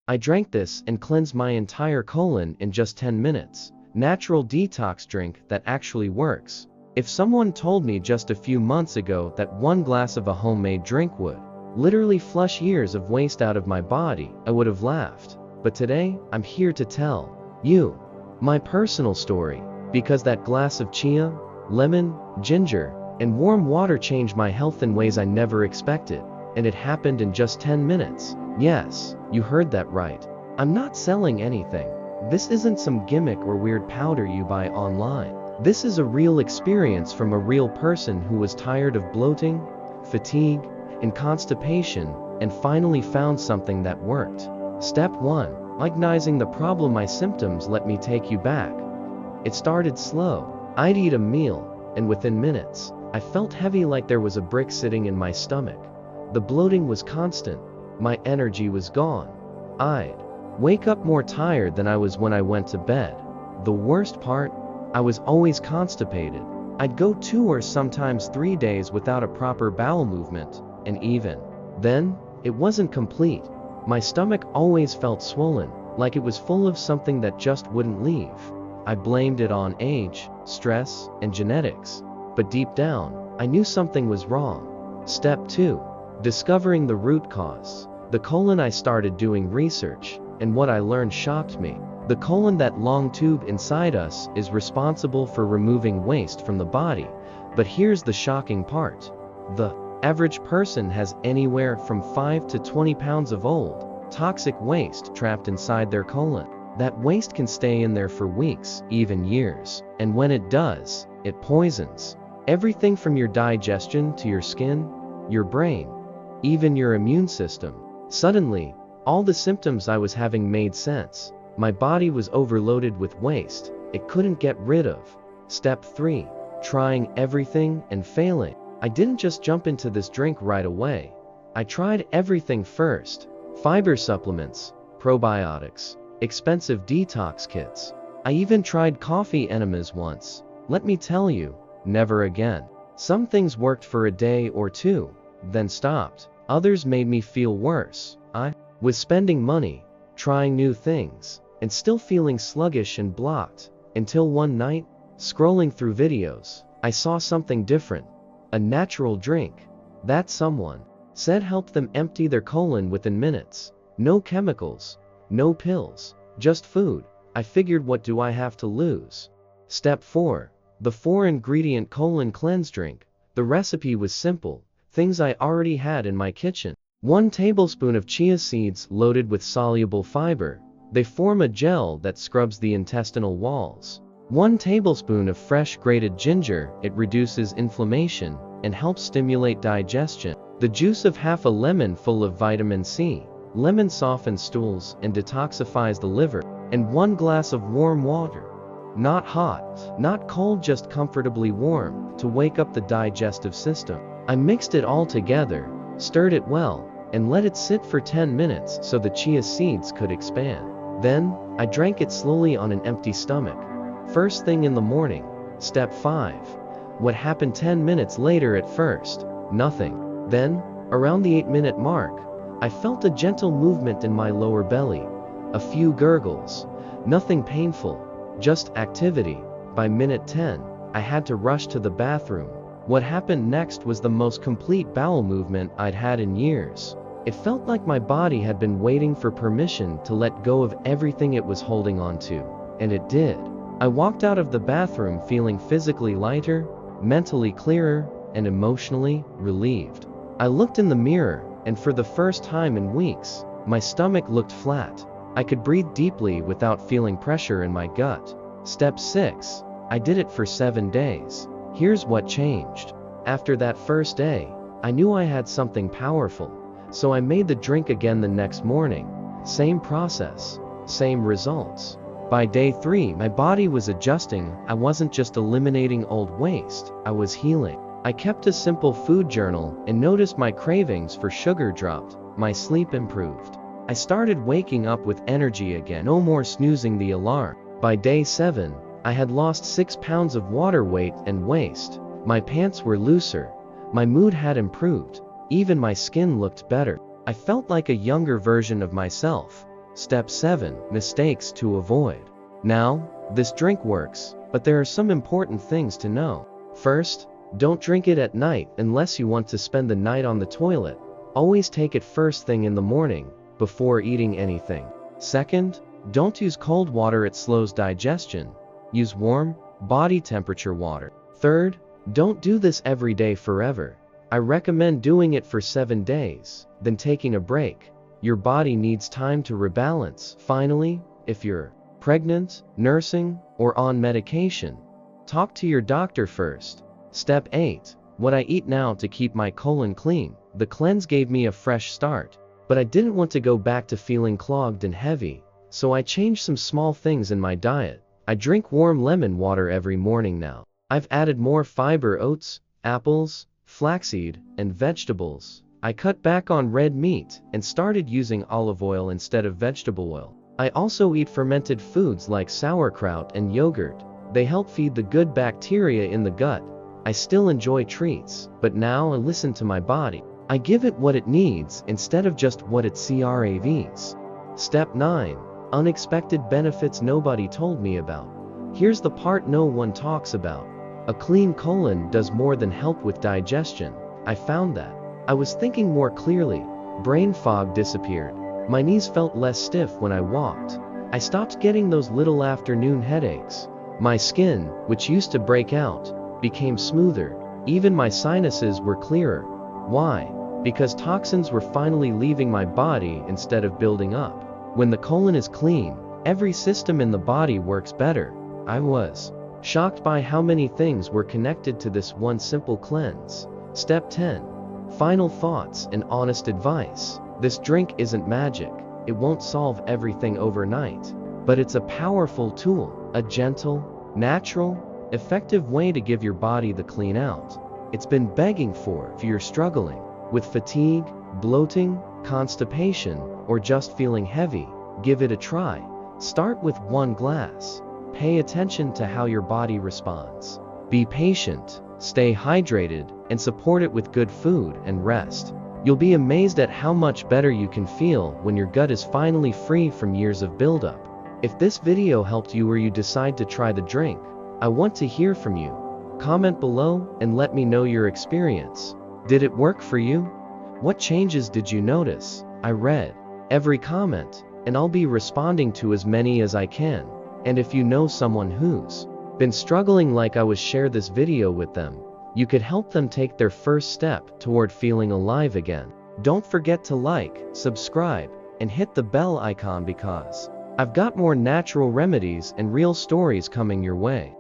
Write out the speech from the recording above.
I drank this and cleansed my entire colon in just 10 minutes. Natural detox drink that actually works. If someone told me just a few months ago that one glass of a homemade drink would literally flush years of waste out of my body, I would have laughed. But today, I'm here to tell you my personal story, because that glass of chia, lemon, ginger, and warm water changed my health in ways I never expected. And it happened in just 10 minutes. Yes, you heard that right. I'm not selling anything. This isn't some gimmick or weird powder you buy online. This is a real experience from a real person who was tired of bloating, fatigue, and constipation, and finally found something that worked. Step 1. Recognizing the problem. My symptoms. Let me take you back. It started slow. I'd eat a meal, and within minutes, I felt heavy, like there was a brick sitting in my stomach. The bloating was constant. My energy was gone. I'd wake up more tired than I was when I went to bed. The worst part? I was always constipated. I'd go 2 or sometimes 3 days without a proper bowel movement, and even then, it wasn't complete. My stomach always felt swollen, like it was full of something that just wouldn't leave. I blamed it on age, stress, and genetics. But deep down, I knew something was wrong. Step 2. Discovering the root cause. The colon. I started doing research, and what I learned shocked me. The colon, that long tube inside us, is responsible for removing waste from the body. But here's the shocking part. The average person has anywhere from 5 to 20 pounds of old, toxic waste trapped inside their colon. That waste can stay in there for weeks, even years. And when it does, it poisons everything from your digestion to your skin, your brain, even your immune system. Suddenly, all the symptoms I was having made sense. My body was overloaded with waste it couldn't get rid of. Step 3. Trying everything and failing. I didn't just jump into this drink right away. I tried everything first. Fiber supplements, probiotics, expensive detox kits. I even tried coffee enemas once. Let me tell you, never again. Some things worked for a day or two, then stopped. Others made me feel worse. I was spending money, trying new things, and still feeling sluggish and blocked. Until one night, scrolling through videos, I saw something different. A natural drink that someone said helped them empty their colon within minutes. No chemicals, no pills, just food. I figured, what do I have to lose? Step 4. The 4-ingredient colon cleanse drink. The recipe was simple, things I already had in my kitchen. 1 tablespoon of chia seeds loaded with soluble fiber. They form a gel that scrubs the intestinal walls. 1 tablespoon of fresh grated ginger. It reduces inflammation and helps stimulate digestion. The juice of half a lemon full of vitamin C. Lemon softens stools and detoxifies the liver. And 1 glass of warm water. Not hot, not cold, just comfortably warm, to wake up the digestive system. I mixed it all together, stirred it well, and let it sit for 10 minutes so the chia seeds could expand. Then, I drank it slowly on an empty stomach. First thing in the morning. Step 5. What happened 10 minutes later? At first, nothing. Then, around the 8-minute mark, I felt a gentle movement in my lower belly. A few gurgles. Nothing painful, just activity. By minute 10, I had to rush to the bathroom. What happened next was the most complete bowel movement I'd had in years. It felt like my body had been waiting for permission to let go of everything it was holding on to. And it did. I walked out of the bathroom feeling physically lighter, mentally clearer, and emotionally relieved. I looked in the mirror, and for the first time in weeks, my stomach looked flat. I could breathe deeply without feeling pressure in my gut. Step 6. I did it for 7 days. Here's what changed. After that first day, I knew I had something powerful. So I made the drink again the next morning. Same process, same results. By day 3, my body was adjusting. I wasn't just eliminating old waste, I was healing. I kept a simple food journal and noticed my cravings for sugar dropped. My sleep improved. I started waking up with energy again, no more snoozing the alarm. By day 7, I had lost 6 pounds of water weight and waste. My pants were looser. My mood had improved. Even my skin looked better. I felt like a younger version of myself. Step 7. Mistakes to avoid. Now, this drink works, but there are some important things to know. First, don't drink it at night unless you want to spend the night on the toilet. Always take it first thing in the morning, before eating anything. Second, don't use cold water, it slows digestion. Use warm, body temperature water. Third, don't do this every day forever. I recommend doing it for 7 days, then taking a break. Your body needs time to rebalance. Finally, if you're pregnant, nursing, or on medication, talk to your doctor first. Step 8. What I eat now to keep my colon clean. The cleanse gave me a fresh start, but I didn't want to go back to feeling clogged and heavy, so I changed some small things in my diet. I drink warm lemon water every morning now. I've added more fiber: oats, apples, flaxseed, and vegetables. I cut back on red meat and started using olive oil instead of vegetable oil. I also eat fermented foods like sauerkraut and yogurt. They help feed the good bacteria in the gut. I still enjoy treats, but now I listen to my body. I give it what it needs instead of just what it craves. Step 9. Unexpected benefits nobody told me about. Here's the part no one talks about. A clean colon does more than help with digestion. I found that I was thinking more clearly. Brain fog disappeared. My knees felt less stiff when I walked. I stopped getting those little afternoon headaches. My skin, which used to break out, became smoother. Even my sinuses were clearer. Why? Because toxins were finally leaving my body instead of building up. When the colon is clean, every system in the body works better. I was shocked by how many things were connected to this one simple cleanse. Step 10. Final thoughts and honest advice. This drink isn't magic. It won't solve everything overnight, but it's a powerful tool, a gentle, natural, effective way to give your body the clean out it's been begging for. If you're struggling with fatigue, bloating, constipation, or just feeling heavy, give it a try. Start with 1 glass. Pay attention to how your body responds. Be patient, stay hydrated, and support it with good food and rest. You'll be amazed at how much better you can feel when your gut is finally free from years of buildup. If this video helped you or you decide to try the drink, I want to hear from you. Comment below and let me know your experience. Did it work for you? What changes did you notice? I read every comment, and I'll be responding to as many as I can. And if you know someone who's been struggling like I was, share this video with them. You could help them take their first step toward feeling alive again. Don't forget to like, subscribe, and hit the bell icon because I've got more natural remedies and real stories coming your way.